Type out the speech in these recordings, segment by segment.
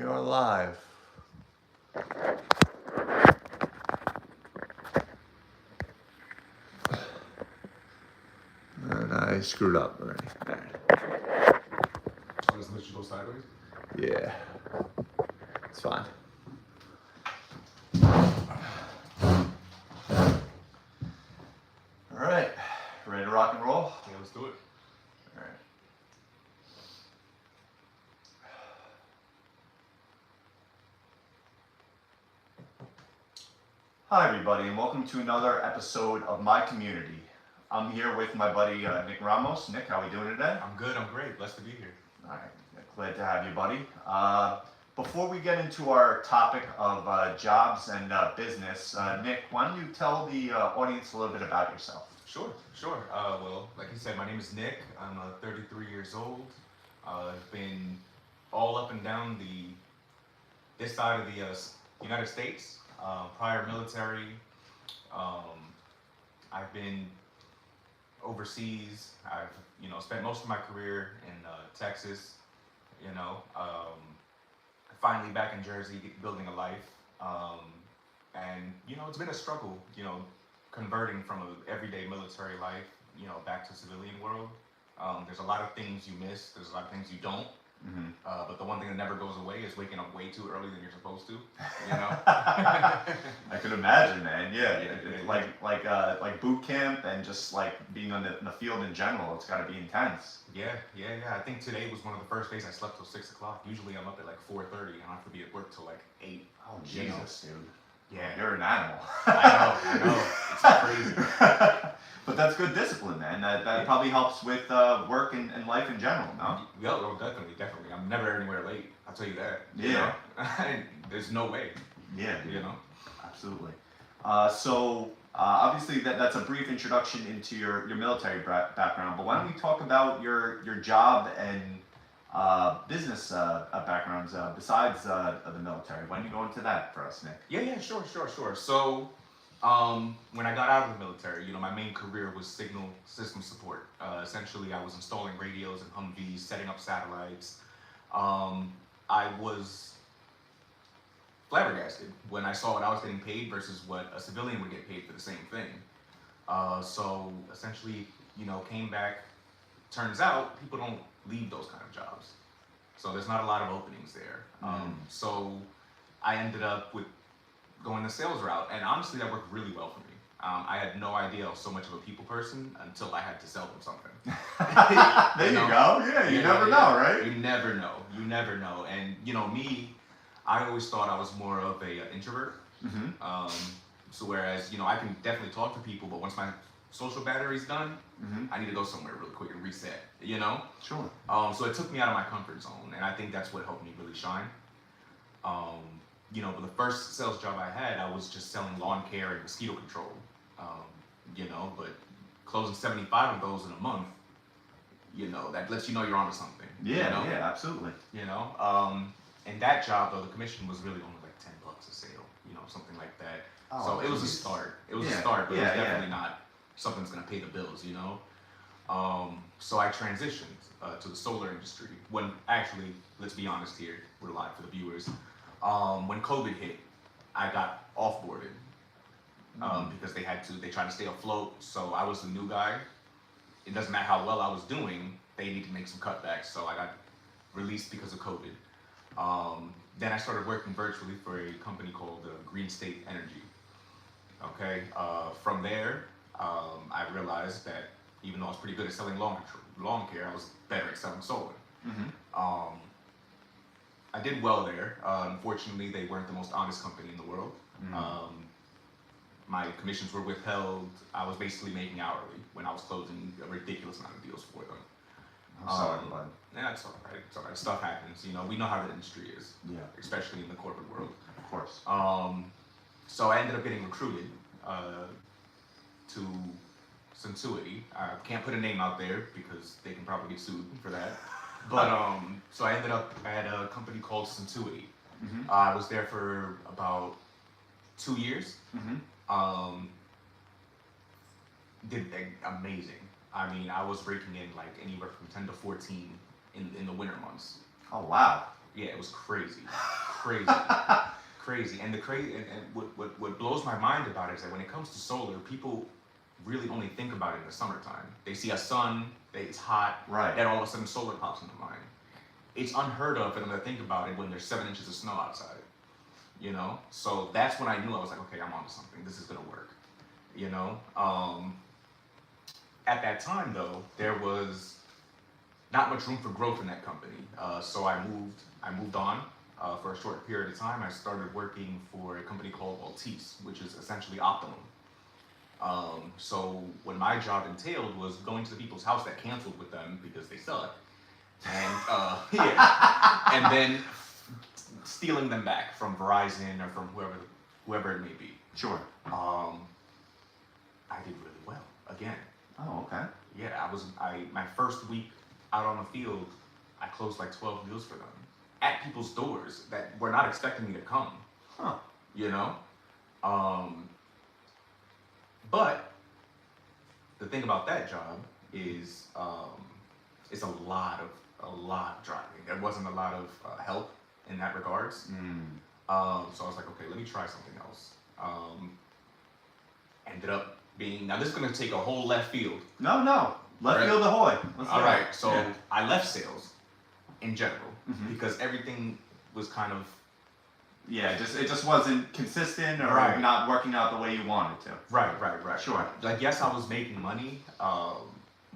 are live. And I screwed up already. All right. I'll just let you go sideways? Yeah. It's fine. All right. Ready to rock and roll? Yeah, let's do it. All right. Hi, everybody, and welcome to another episode of My Kommunity. I'm here with my buddy Nick Ramos. Nick, how are we doing today? I'm good, I'm great. Blessed to be here. All right, glad to have you, buddy. Before we get into our topic of jobs and business, Nick, why don't you tell the audience a little bit about yourself? Sure. Well, like you said, my name is Nick. I'm 33 years old. I've been all up and down this side of the United States. Prior military. I've been overseas. I've spent most of my career in Texas. Finally back in Jersey, building a life. And it's been a struggle. Converting from an everyday military life, back to civilian world. There's a lot of things you miss. There's a lot of things you don't. Mm-hmm. But the one thing that never goes away is waking up way too early than you're supposed to. I could imagine, man. Yeah, Yeah. like boot camp and just like being on the field in general. It's got to be intense. Yeah. I think today was one of the first days I slept till 6 o'clock. Usually I'm up at like 4:30 and I have to be at work till like 8. Oh Jesus, dude. Yeah. You're an animal. I know. It's crazy. But that's good discipline, man. That probably helps with work and life in general, no? Yeah, well, definitely. I'm never anywhere late. I'll tell you that. Yeah. There's no way. Yeah. Absolutely. So obviously that's a brief introduction into your military background, but why don't we talk about your job and business backgrounds besides the military? Why don't you go into that for us, Nick? Yeah, sure. So, when I got out of the military, my main career was signal system support. Essentially, I was installing radios and Humvees, setting up satellites. I was flabbergasted when I saw what I was getting paid versus what a civilian would get paid for the same thing. So essentially, came back. Turns out people don't leave those kind of jobs. So there's not a lot of openings there. So I ended up with going the sales route, and honestly, that worked really well for me. I had no idea I was so much of a people person until I had to sell them something. There you go. Yeah, you never know, right? You never know. And me, I always thought I was more of a introvert. Mm-hmm. So whereas I can definitely talk to people, but once my social battery's done, Mm-hmm. I need to go somewhere really quick and reset. Sure. So it took me out of my comfort zone, and I think that's what helped me really shine. But the first sales job I had, I was just selling lawn care and mosquito control. But closing 75 of those in a month, that lets you know you're onto something. Yeah, absolutely. And that job though, the commission was really only like $10 a sale, something like that. Oh, so it was a start. It was a start, but it was definitely not something that's gonna pay the bills, So I transitioned to the solar industry. When actually, let's be honest here, we're live for the viewers. When COVID hit, I got offboarded because they tried to stay afloat. So I was the new guy. It doesn't matter how well I was doing, they need to make some cutbacks. So I got released because of COVID. Then I started working virtually for a company called Green State Energy. Okay, from there, I realized that even though I was pretty good at selling lawn care, I was better at selling solar. Mm-hmm. I did well there. Unfortunately, they weren't the most honest company in the world. Mm-hmm. My commissions were withheld. I was basically making hourly when I was closing a ridiculous amount of deals for them. I'm sorry, bud. Yeah, it's all right. Stuff happens. We know how the industry is. Yeah. Especially in the corporate world. Of course. So I ended up getting recruited to Centuity. I can't put a name out there because they can probably get sued for that. But so I ended up at a company called Centuity. Mm-hmm. I was there for about 2 years. Mm-hmm. Did amazing. I mean, I was raking in like anywhere from 10 to 14 in the winter months. Oh wow. Yeah, it was crazy, crazy, crazy. And what blows my mind about it is that when it comes to solar, people really only think about it in the summertime. They see a sun, it's hot, Right. then all of a sudden solar pops into mind. It's unheard of for them to think about it when there's 7 inches of snow outside. You know, so that's when I knew. I was like, okay, I'm onto something. This is gonna work. You know, at that time though, there was not much room for growth in that company. So I moved on for a short period of time. I started working for a company called Altice, which is essentially Optimum. So what my job entailed was going to the people's house that canceled with them because they suck, and and then stealing them back from Verizon or from whoever it may be. Sure. I did really well again. Oh, okay. Yeah, my first week out on the field, I closed like 12 deals for them at people's doors that were not expecting me to come. Huh. You know? But the thing about that job is it's a lot of driving. There wasn't a lot of help in that regards. So I was like, okay, let me try something else. Ended up being, now this is gonna take a whole left field. No. Left field ahoy. All right, so I left sales in general because everything was kind of, it just wasn't consistent or not working out the way you wanted to. Right. Sure. Like, yes, I was making money,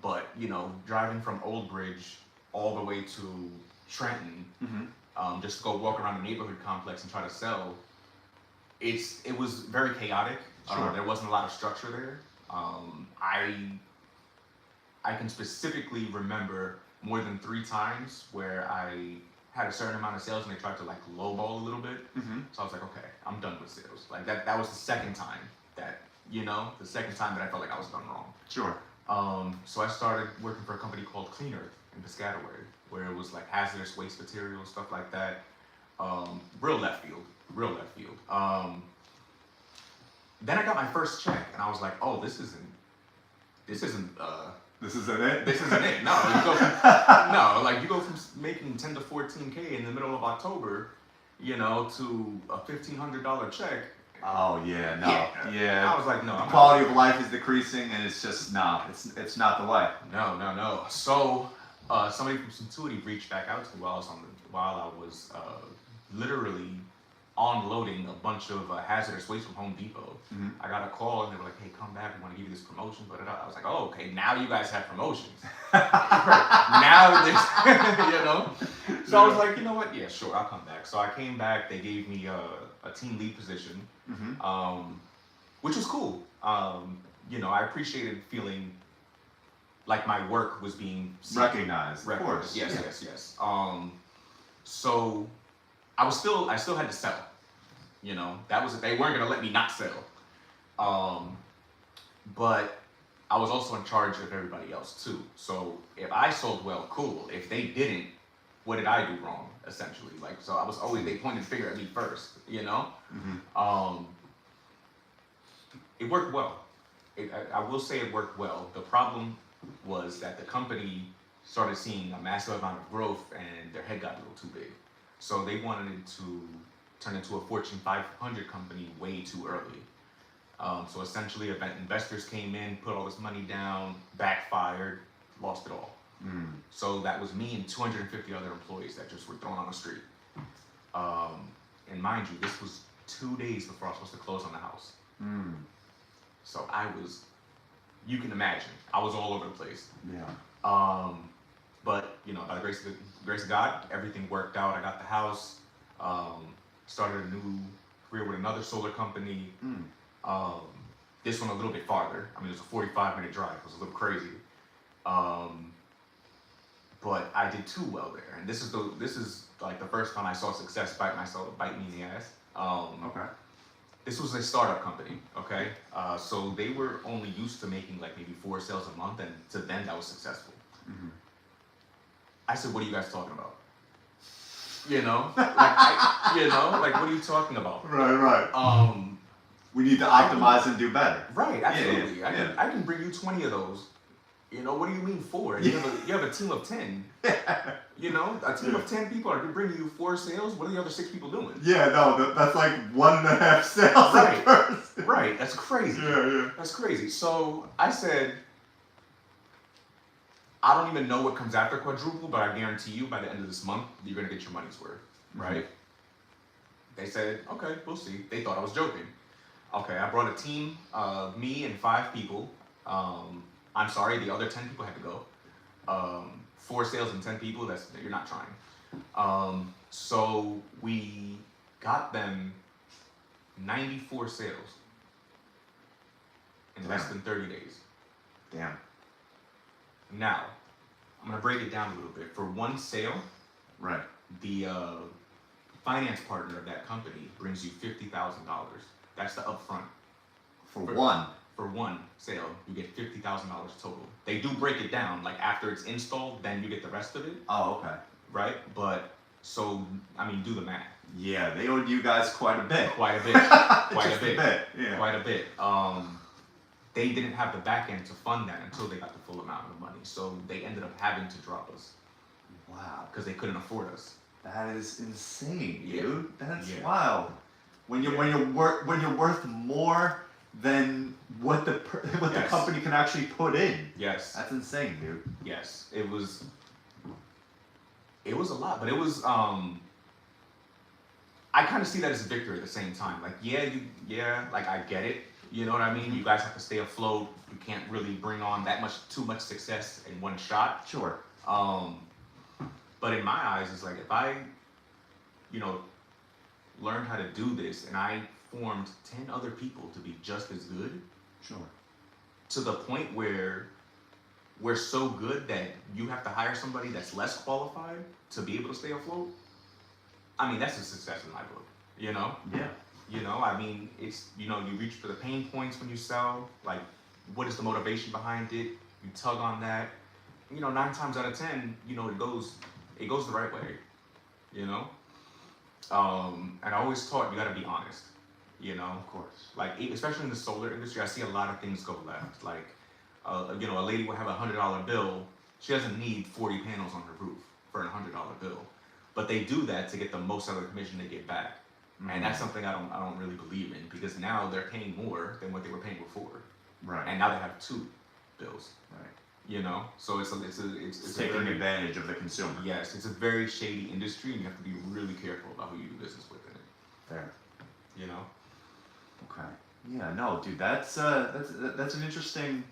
but you know, driving from Old Bridge all the way to Trenton, just to go walk around the neighborhood complex and try to sell, it was very chaotic. Sure. There wasn't a lot of structure there. I can specifically remember more than 3 times where I had a certain amount of sales and they tried to like lowball a little bit. So I was like, okay, I'm done with sales. Like that was the second time that I felt like I was done wrong. Sure. So I started working for a company called Clean Earth in Piscataway, where it was like hazardous waste material, stuff like that. Real left field. Then I got my first check and I was like, oh, this isn't it. This isn't it. This isn't it. No, you go from making 10 to 14K in the middle of October, you know, to a $1,500 check. Oh yeah, no, yeah. I was like, no. Quality of life is decreasing, and it's just it's not the way. No. So somebody from Centuity reached back out to me while I was literally unloading a bunch of hazardous waste from Home Depot. I got a call and they were like, hey, come back, we want to give you this promotion. But I was like, oh, okay, now you guys have promotions. Now there's, you know? So I was like, you know what? Yeah, sure, I'll come back. So I came back, they gave me a team lead position, which was cool. You know, I appreciated feeling like my work was being recognized. Of course. Yes. So I still had to sell. You know, they weren't gonna let me not sell. But I was also in charge of everybody else too. So if I sold well, cool. If they didn't, what did I do wrong? Essentially, like, so I was always, they pointed the finger at me first. You know, it worked well. I will say it worked well. The problem was that the company started seeing a massive amount of growth and their head got a little too big. So they wanted it to turn into a Fortune 500 company way too early. So essentially, investors came in, put all this money down, backfired, lost it all. So that was me and 250 other employees that just were thrown on the street. And mind you, this was 2 days before I was supposed to close on the house. So you can imagine, I was all over the place. Yeah. But you know, by the grace of God, everything worked out. I got the house, started a new career with another solar company. This one a little bit farther. I mean, it was a 45-minute drive. It was a little crazy. But I did too well there, and this is like the first time I saw success bite me in the ass. Okay. This was a startup company, okay? So they were only used to making like maybe 4 sales a month, and to them that was successful. I said, what are you guys talking about? You know? Like, what are you talking about? Right. We need to optimize and do better. Right, absolutely. Yeah. I can bring you 20 of those, You know, what do you mean 4? You have a team of 10. You know, a team of 10 people are bringing you 4 sales. What are the other 6 people doing? Yeah, no, that's like 1.5 sales. Right, right. That's crazy. Yeah. That's crazy. So I said, I don't even know what comes after quadruple, but I guarantee you by the end of this month, you're going to get your money's worth, right? Mm-hmm. They said, okay, we'll see. They thought I was joking. Okay, I brought a team of me and 5 people. I'm sorry, the other 10 people had to go. 4 sales and 10 people, you're not trying. So we got them 94 sales in less than 30 days. Damn. Now, I'm gonna break it down a little bit. For one sale, right, the finance partner of that company brings you $50,000. That's the upfront. For one sale, you get $50,000 total. They do break it down, like after it's installed, then you get the rest of it. Oh, okay. Right? But, so, I mean, do the math. Yeah, they owed you guys quite a bit. Quite a bit. Yeah. Quite a bit. They didn't have the back end to fund that until they got the full amount of money. So they ended up having to drop us. Wow. Because they couldn't afford us. That is insane, dude. Yeah. That's wild. When you're worth more than what the company can actually put in. Yes. That's insane, dude. Yes. It was a lot, but it was I kind of see that as a victory at the same time. Like, like I get it. You know what I mean? You guys have to stay afloat. You can't really bring on too much success in one shot. Sure. But in my eyes, it's like if I, learned how to do this and I formed 10 other people to be just as good. Sure. To the point where we're so good that you have to hire somebody that's less qualified to be able to stay afloat. I mean, that's a success in my book, Yeah. I mean, it's, you reach for the pain points when you sell, like, what is the motivation behind it? You tug on that, 9 times out of 10, it goes the right way, and I always taught you gotta be honest, Of course. like, especially in the solar industry, I see a lot of things go left, like, a lady will have a $100 bill, she doesn't need 40 panels on her roof for a $100 bill, but they do that to get the most out of the commission they get back. And that's something I don't really believe in, because now they're paying more than what they were paying before. Right. And now they have 2 bills. Right. So it's taking advantage of the consumer. Yes, it's a very shady industry, and you have to be really careful about who you do business with in it. Fair. Okay. Yeah. No, dude, that's an interesting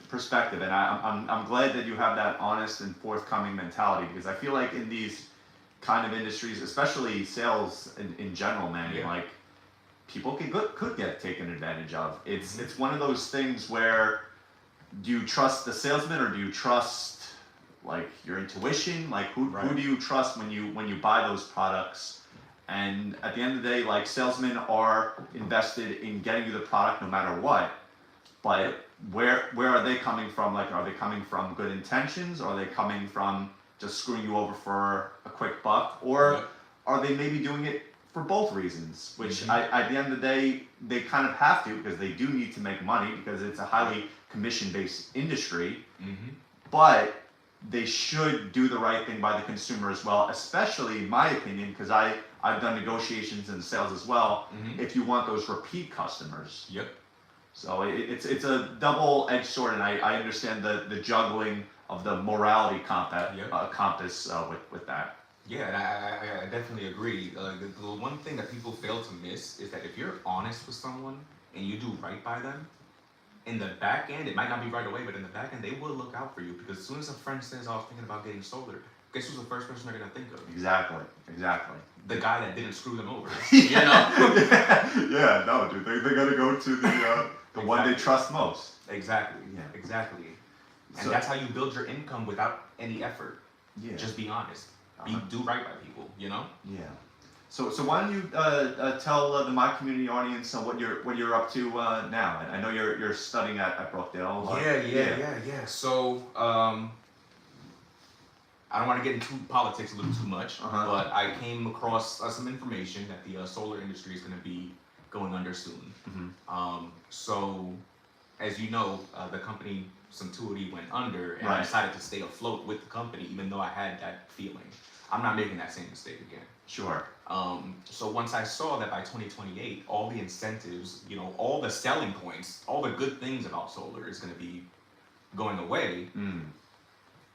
perspective, and I'm glad that you have that honest and forthcoming mentality, because I feel like in these kind of industries, especially sales in general, man, like people could get taken advantage of. It's one of those things where, do you trust the salesman or do you trust like your intuition? Like who do you trust when you buy those products? And at the end of the day, like salesmen are invested in getting you the product no matter what. But where are they coming from? Like, are they coming from good intentions? Or are they coming from just screwing you over for a quick buck? Or are they maybe doing it for both reasons? Which at the end of the day, they kind of have to, because they do need to make money, because it's a highly commission-based industry. But they should do the right thing by the consumer as well, especially in my opinion, because I've done negotiations and sales as well, if you want those repeat customers. Yep. So it's a double-edged sword, and I understand the juggling of the morality compass with that. Yeah, and I definitely agree. The one thing that people fail to miss is that if you're honest with someone and you do right by them, in the back end, it might not be right away, but in the back end, they will look out for you, because as soon as a friend says, I was thinking about getting solar, guess who's the first person they're going to think of? Exactly. The guy that didn't screw them over, Yeah, no, dude, they're going to go to the one they trust most. Exactly. And so, that's how you build your income without any effort. Yeah. Just be honest. Do right by people, Yeah. So why don't you tell the My Kommunity audience what you're up to now? I know you're studying at Brookdale. Yeah. So I don't want to get into politics a little too much, but I came across some information that the solar industry is going to be going under soon. So as you know, the company Suntuity went under, and I Right. decided to stay afloat with the company, even though I had that feeling. I'm not making that same mistake again. Sure. So once I saw that by 2028, all the incentives, all the selling points, all the good things about solar is going to be going away.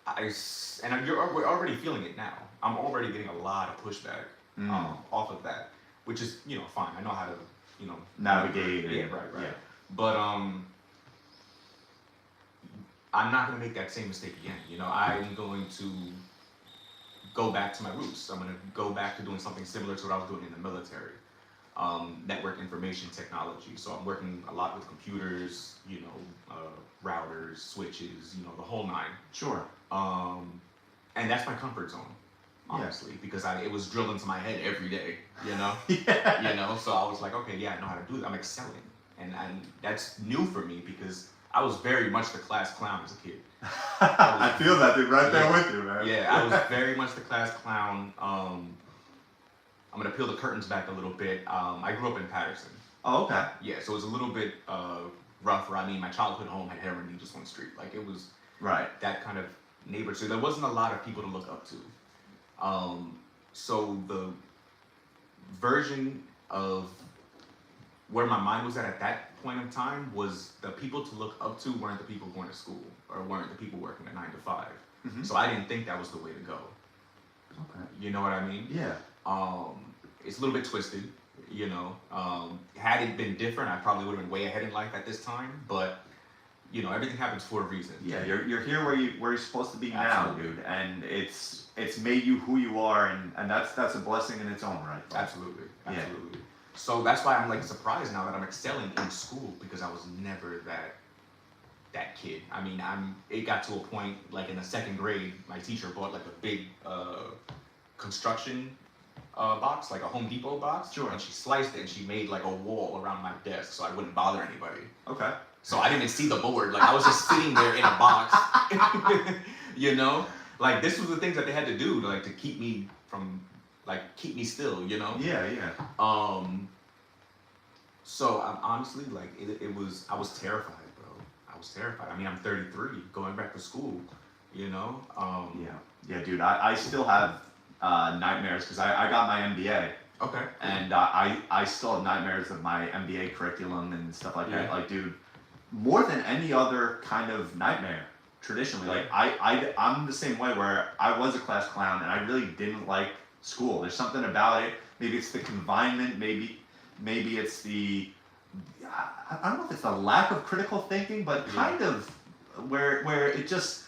We're already feeling it now. I'm already getting a lot of pushback off of that, which is fine. I know how to navigate. Yeah, right. Yeah. But I'm not going to make that same mistake again. I'm going to go back to my roots. I'm going to go back to doing something similar to what I was doing in the military. Network information technology. So I'm working a lot with computers, routers, switches, the whole nine. Sure. And that's my comfort zone, honestly, because it was drilled into my head every day, Yeah. So I was like, okay, yeah, I know how to do it. I'm excelling. And that's new for me because I was very much the class clown as a kid. I feel that, dude, right there with you, man. Yeah, I was very much the class clown. I'm gonna peel the curtains back a little bit. I grew up in Patterson. Oh, okay. Yeah, so it was a little bit rougher. I mean, my childhood home had heroin just one street. Like it was that kind of neighborhood. So there wasn't a lot of people to look up to. So the version of where my mind was at that point in time was the people to look up to weren't the people going to school or weren't the people working a 9 to 5. Mm-hmm. So I didn't think that was the way to go. Okay. You know what I mean? Yeah. It's a little bit twisted, Had it been different, I probably would have been way ahead in life at this time. But everything happens for a reason. Yeah, you're here where you're supposed to be Absolutely. now, dude, and it's made you who you are, and that's a blessing in its own right. Absolutely. Yeah. So that's why I'm like surprised now that I'm excelling in school because I was never that kid. I mean, it got to a point like in the second grade, my teacher bought like a big construction box, like a Home Depot box. Sure. And she sliced it and she made like a wall around my desk so I wouldn't bother anybody. Okay. So I didn't even see the board. Like I was just sitting there in a box. Like this was the things that they had to do to keep me still, Yeah. So I'm honestly like I was terrified, bro. I was terrified. I mean, I'm 33, going back to school, Yeah, dude. I still have nightmares because I got my MBA. Okay. And I still have nightmares of my MBA curriculum and stuff like that. Yeah. Like, dude, more than any other kind of nightmare, traditionally. Like, I'm the same way where I was a class clown and I really didn't like school. There's something about it. Maybe it's the confinement. Maybe it's the, I don't know if it's the lack of critical thinking, but kind of where it's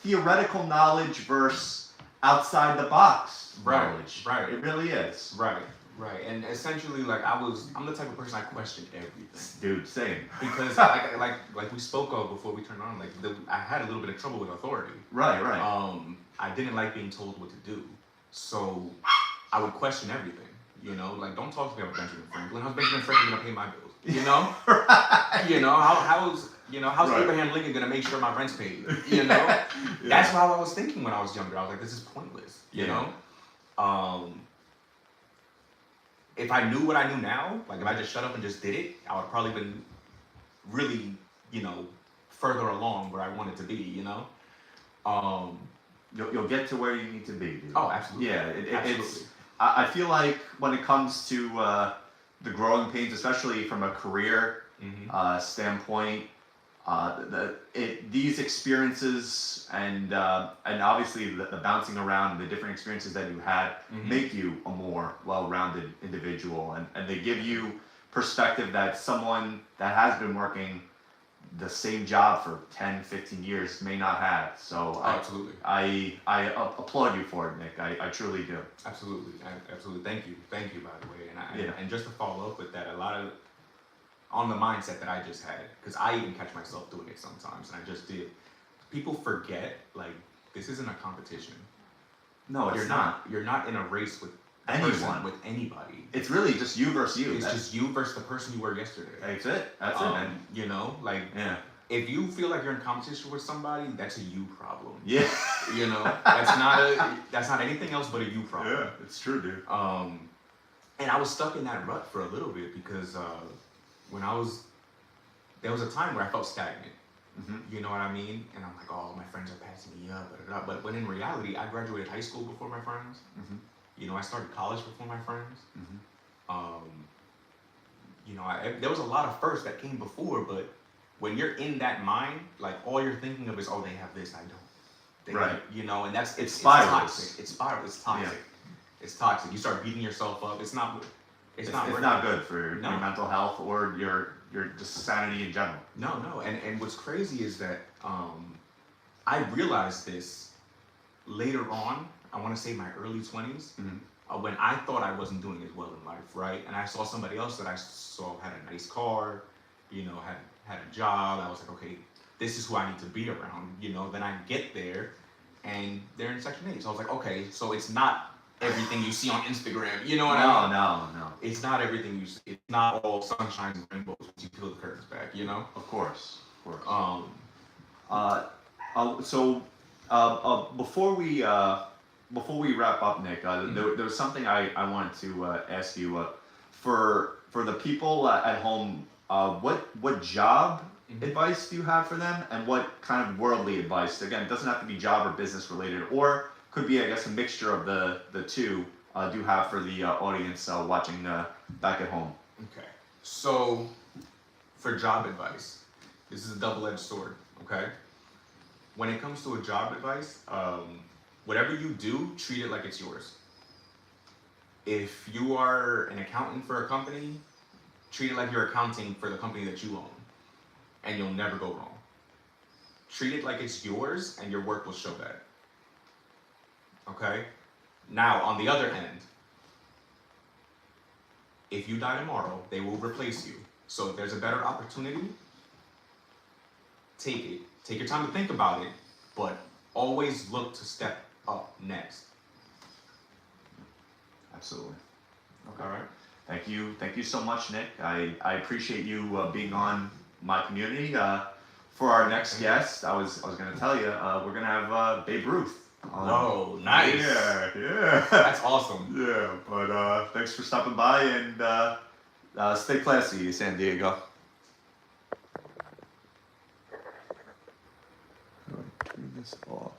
theoretical knowledge versus outside the box knowledge. Right. It really is. Right. And essentially, like I'm the type of person I question everything. Dude, same. Because like we spoke of before we turned on, I had a little bit of trouble with authority. Right. I didn't like being told what to do, so I would question everything. Like don't talk to me about Benjamin Franklin. How's Benjamin Franklin gonna pay my bills? Right. How's Right. Abraham Lincoln gonna make sure my rent's paid? That's how I was thinking when I was younger. I was like, this is pointless. If I knew what I knew now, like if I just shut up and just did it, I would probably been really, further along where I wanted to be. You'll get to where you need to be, dude. Oh, absolutely. Yeah, Absolutely. it's. I feel like when it comes to the growing pains, especially from a career standpoint, these experiences and obviously the bouncing around, the different experiences that you had make you a more well-rounded individual, and they give you perspective that someone that has been working the same job for 10, 15 years may not have. So absolutely. I applaud you for it, Nick. I truly do. Absolutely. Thank you, by the way. And just to follow up with that, a lot of on the mindset that I just had, because I even catch myself doing it sometimes, and I just did. People forget, like, this isn't a competition. No, it's not. You're not in a race with anyone, with anybody. It's really just you versus you. It's just you versus the person you were yesterday. That's it, man. If you feel like you're in competition with somebody, that's a you problem. Yeah. That's not anything else but a you problem. Yeah, it's true, dude. And I was stuck in that rut for a little bit because when I was there was a time where I felt stagnant. Mm-hmm. You know what I mean? And I'm like, oh, my friends are passing me up. Blah, blah, blah. But when in reality, I graduated high school before my friends. Mm-hmm. You know, I started college before my friends. Mm-hmm. You know, there was a lot of firsts that came before, but when you're in that mind, like all you're thinking of is, oh, they have this, I don't. They Right. have, you know, and that's It it's spirals. toxic. It's spiral. It's toxic. It's toxic. You start beating yourself up. It's not. It's not good for your mental health or your just sanity in general. No. And what's crazy is that I realized this later on. I want to say my early 20s. Mm-hmm. When I thought I wasn't doing as well in life, right? And I saw somebody else that I saw had a nice car, you know, had a job. I was like, okay, this is who I need to be around, you know. Then I get there, and they're in Section 8. So I was like, okay, so it's not everything you see on Instagram, you know what I mean? No. It's not everything you see. It's not all sunshine and rainbows once you peel the curtains back, you know? Of course. Before we wrap up, Nick, there was something I wanted to ask you. For the people at home, what job advice do you have for them, and what kind of worldly advice? Again, it doesn't have to be job or business related, or could be, I guess, a mixture of the two. Do you have for the audience watching back at home? Okay. So, for job advice, this is a double-edged sword. Okay. When it comes to a job advice, whatever you do, treat it like it's yours. If you are an accountant for a company, treat it like you're accounting for the company that you own, and you'll never go wrong. Treat it like it's yours, and your work will show that. Okay? Now, on the other end, if you die tomorrow, they will replace you. So if there's a better opportunity, take it. Take your time to think about it, but always look to step up next. Absolutely. Okay. All right. Thank you so much, Nick. I appreciate you being on My Kommunity. For our next guest, I was going to tell you, we're going to have Babe Ruth. Whoa, nice. Yeah. That's awesome. Yeah, but thanks for stopping by, and stay classy, San Diego. Turn this off.